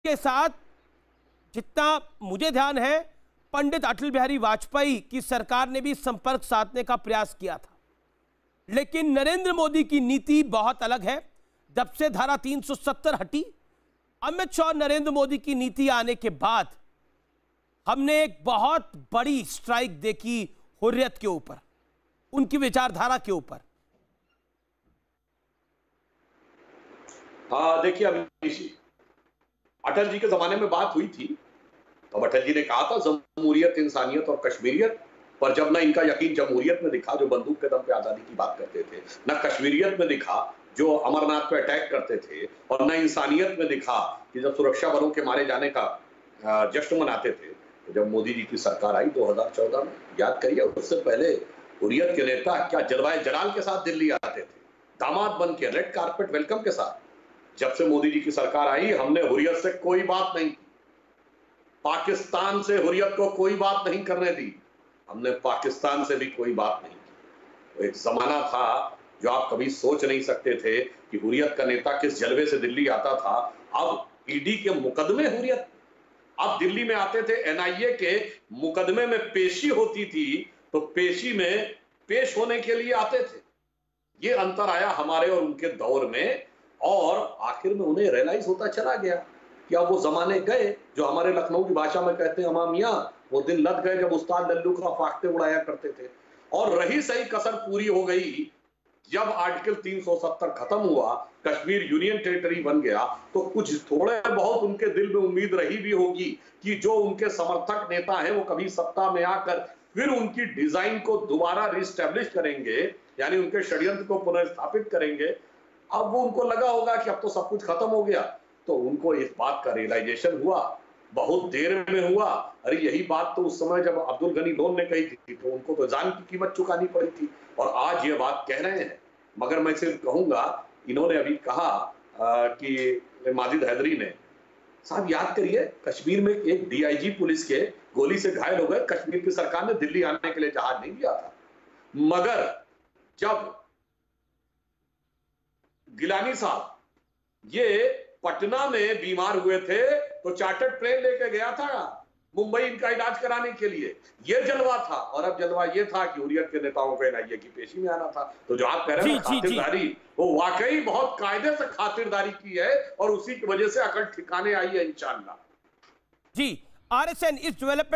के साथ जितना मुझे ध्यान है, पंडित अटल बिहारी वाजपेयी की सरकार ने भी संपर्क साधने का प्रयास किया था। लेकिन नरेंद्र मोदी की नीति बहुत अलग है। जब से धारा 370 हटी, अमित शाह नरेंद्र मोदी की नीति आने के बाद हमने एक बहुत बड़ी स्ट्राइक देखी हुर्रियत के ऊपर, उनकी विचारधारा के ऊपर। देखिए, अभी अटल जी के जमाने में बात हुई थी, तो अटल जी ने कहा था जमहूरियत, इंसानियत और कश्मीरियत, पर जब ना इनका यकीन जमहूरियत में दिखा जो बंदूक के दम पे आजादी की बात करते थे, ना कश्मीरियत में दिखा जो अमरनाथ पे अटैक करते थे, और ना इंसानियत में दिखा कि जब सुरक्षा बलों के मारे जाने का जश्न मनाते थे। तो जब मोदी जी की सरकार आई 2014 में, याद करिए, उससे पहले हुर्रियत के नेता क्या जलवाए जलाल के साथ दिल्ली आते थे, दामाद बन के, रेड कारपेट वेलकम के साथ। जब से मोदी जी की सरकार आई, हमने हुर्रियत से कोई बात नहीं की, पाकिस्तान से हुर्रियत को कोई बात नहीं करने दी, हमने पाकिस्तान से भी कोई बात नहीं की। तो एक जमाना था जो आप कभी सोच नहीं सकते थे कि हुर्रियत का नेता किस जलवे से दिल्ली आता था। अब ईडी के मुकदमे हुर्रियत, अब दिल्ली में आते थे, एनआईए के मुकदमे में पेशी होती थी, तो पेशी में पेश होने के लिए आते थे। ये अंतर आया हमारे और उनके दौर में, और आखिर में उन्हें रियलाइज होता चला गया कि अब वो जमाने गए जो हमारे लखनऊ की भाषा में कहते हैं अमा मियां, वो दिन लद गए जब उस्ताद लल्लू का फाख्ते उड़ाया करते थे। और रही सही कसर पूरी हो गई जब आर्टिकल 370 खत्म हुआ, कश्मीर यूनियन टेरिटरी बन गया, तो कुछ थोड़े बहुत उनके दिल में उम्मीद रही भी होगी कि जो उनके समर्थक नेता हैं वो कभी सत्ता में आकर फिर उनकी डिजाइन को दोबारा रिस्टैब्लिश करेंगे, यानी उनके षड्यंत्र को पुनर्स्थापित करेंगे। अब वो उनको लगा होगा कि अब तो सब कुछ खत्म हो गया, तो उनको इस बात का रियलाइजेशन हुआ, बहुत देर में हुआ। अरे यही बात तो उस समय जब अब्दुल गनी लोन ने कही थी, तो उनको तो जान की कीमत चुकानी पड़ी थी, और आज ये बात कह रहे हैं। मगर मैं सिर्फ कहूंगा, इन्होंने अभी कहा कि माजिद हैदरी ने, साहब याद करिए, कश्मीर में एक डीआईजी पुलिस के गोली से घायल हो गए, कश्मीर की सरकार ने दिल्ली आने के लिए जहाज नहीं दिया था। मगर जब गिलानी साहब ये पटना में बीमार हुए थे, तो चार्टर्ड प्लेन लेके गया था मुंबई इनका इलाज कराने के लिए। ये जलवा था, और अब जलवा ये था कि हुर्रियत के नेताओं को एनआईए की पेशी में आना था। तो जो आप कह रहे हैं खातिरदारी, वो वाकई बहुत कायदे से खातिरदारी की है, और उसी की वजह से अकड़ ठिकाने आई है इंशाअल्लाह। जी, आरएसएन इस डेवलपमेंट